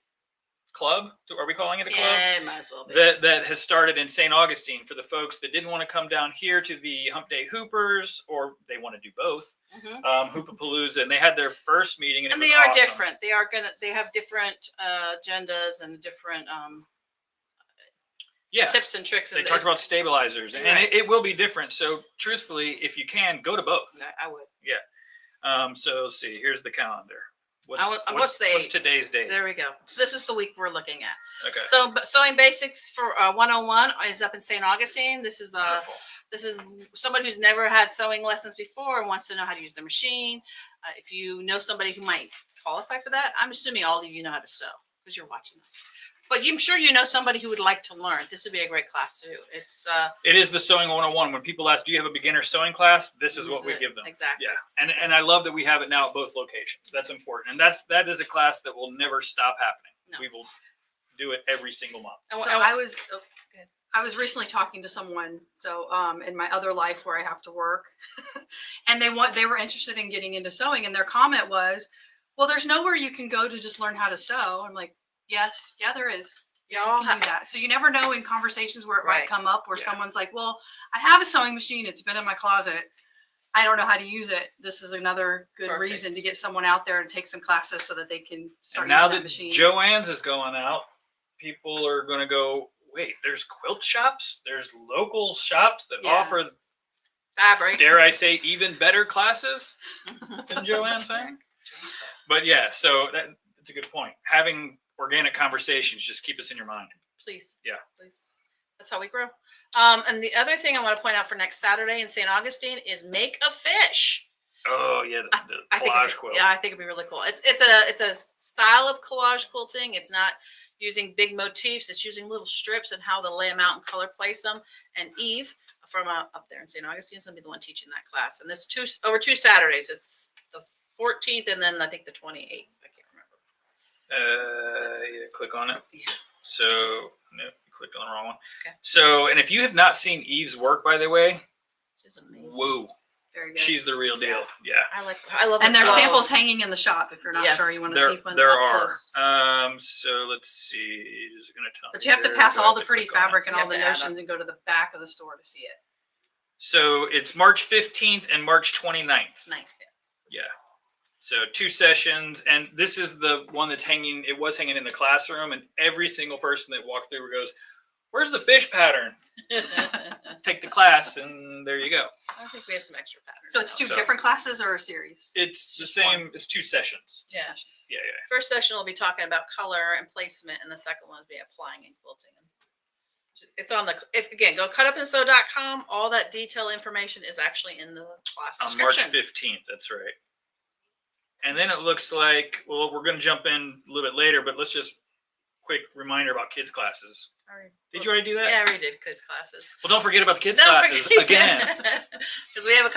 club. Are we calling it a club? Yeah, it might as well be. That has started in St. Augustine for the folks that didn't want to come down here to the Hump Day Hoopers, or they want to do both. Hoopapalooza, and they had their first meeting, and And it was they are awesome. different. They have different agendas and different Yeah, tips and tricks. they talked about stabilizers, and Right. it will be different. So, truthfully, if you can, go to both. I would. So let's see. Here's the calendar. What's the what's date? today's date? There we go. This is the week we're looking at. Okay. So sewing basics for 101 is up in St. Augustine. This is Wonderful. this is somebody who's never had sewing lessons before and wants to know how to use the machine. If you know somebody who might qualify for that, I'm assuming all of you know how to sew because you're watching this. But I'm sure you know somebody who would like to learn. This would be a great class too. It is the sewing 101. When people ask, "Do you have a beginner sewing class?" This is what we give them. Exactly. Yeah, and I love that we have it now at both locations. That's important, and that is a class that will never stop happening. No. We will do it every single month. And, So I was recently talking to someone, in my other life where I have to work, and they were interested in getting into sewing, and their comment was, "Well, there's nowhere you can go to just learn how to sew." I'm like, "Yes, yeah, there is. Yeah, you can do that." So you never know in conversations where it might Right. come up where Yeah. someone's like, "Well, I have a sewing machine. It's been in my closet. I don't know how to use it." This is another good Perfect. reason to get someone out there and take some classes so that they can start And now using that that machine. Joanne's is going out, people are going to go, wait, there's quilt shops? There's local shops that Yeah. offer, fabric. dare I say, even better classes than Joanne's saying? But yeah, so that's a good point. Having organic conversations, just keep us in your mind. Please. Yeah. Please. That's how we grow. And the other thing I want to point out for next Saturday in St. Augustine is make a fish. Oh yeah, the I think collage quilt. Yeah, I think it'd be really cool. It's a style of collage quilting. It's not using big motifs. It's using little strips and how to lay them out and color place them. And Eve from up there in St. Augustine is going to be the one teaching that class. And this over 2 Saturdays. It's the 14th and then I think the 28th. I can't remember. Yeah, click on it. Yeah. So no, you clicked on the wrong one. Okay. So, and if you have not seen Eve's work, by the way, Which is amazing. woo, Very good. she's the real deal. Yeah. I love. And her there's clothes. samples hanging in the shop if you're not Yes. sure you want to There, see one there up are. close. So let's see. Is it going to tell me? But you have to here? pass Do I all have the to pretty click on it? fabric and You all the have to add notions and go to the back of the store to see it. So it's March 15th and March 29th. Nice. Yeah. So 2 sessions, and this is the one that's hanging. It was hanging in the classroom, and every single person that walked through goes, "Where's the fish pattern?" Take the class, and there you go. I think we have some extra patterns. So it's now. two different classes or a series? It's the Just same. It's 2 sessions. Two Yeah. sessions. Yeah. First session will be talking about color and placement, and the second one will be applying and quilting. It's on again, go cutupandsew.com. All that detailed information is actually in the class On March description. 15th. That's right. And then it looks like, well, we're going to jump in a little bit later, but let's just quick reminder about kids classes. Did you already do that? Yeah, we did kids classes. Well, don't forget about the kids Don't classes forget- again. Because we have a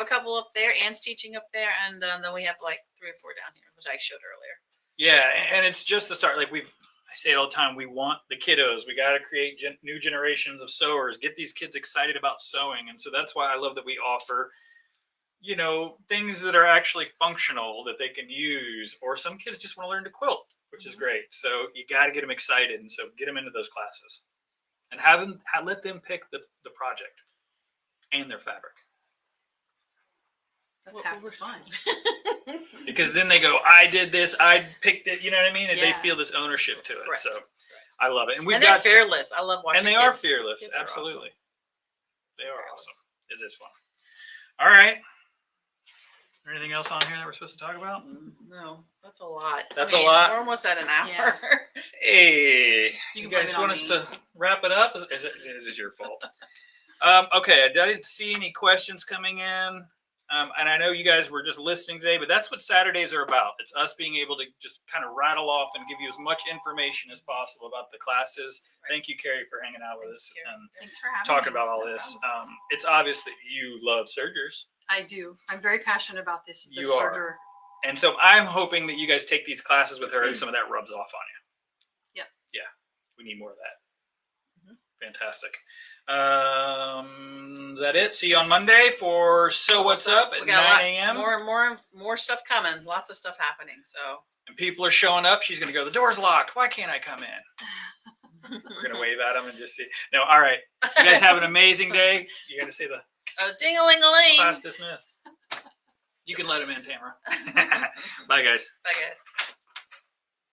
couple up there. Anne's teaching up there, and then we have like 3 or 4 down here, which I showed earlier. Yeah, and it's just the start. Like I say it all the time. We want the kiddos. We got to create new generations of sewers. Get these kids excited about sewing, and so that's why I love that we offer, things that are actually functional that they can use. Or some kids just want to learn to quilt, which is great. So you got to get them excited, and so get them into those classes, and let them pick the project and their fabric. That's half the fun. Because then they go, I did this, I picked it, you know what I mean? And they Yeah. feel this ownership to it. Correct. So I love it. And we've And they're got fearless. I love watching. and they are kids. fearless. Kids are Absolutely. They are Fearless. awesome. It is fun. All right. Anything else on here that we're supposed to talk about? No, that's a lot. That's a lot. We're almost at an hour. Yeah. Hey, you can blame guys it on want us me. to wrap it up? Is it your fault? Okay, I didn't see any questions coming in. And I know you guys were just listening today, but that's what Saturdays are about. It's us being able to just kind of rattle off and give you as much information as possible about the classes. Right. Thank you, Carrie, for hanging out with us Thank you. and Thanks for having talking me. about all this. It's obvious that you love sergers. I do. I'm very passionate about this You are. serger. And so I'm hoping that you guys take these classes with her and some of that rubs off on you. Yep. Yeah. We need more of that. Mhm. Fantastic. Is that it? See you on Monday for So What's Up at We 9 got a.m. more stuff coming. Lots of stuff happening. So And people are showing up. She's going to go, the door's locked. Why can't I come in? We're going to wave at them and just see. No, all right. You guys have an amazing day. You're going to say the ding-a-ling-a-ling. class dismissed. You can let him in, Tamara. Bye, guys. Bye, guys.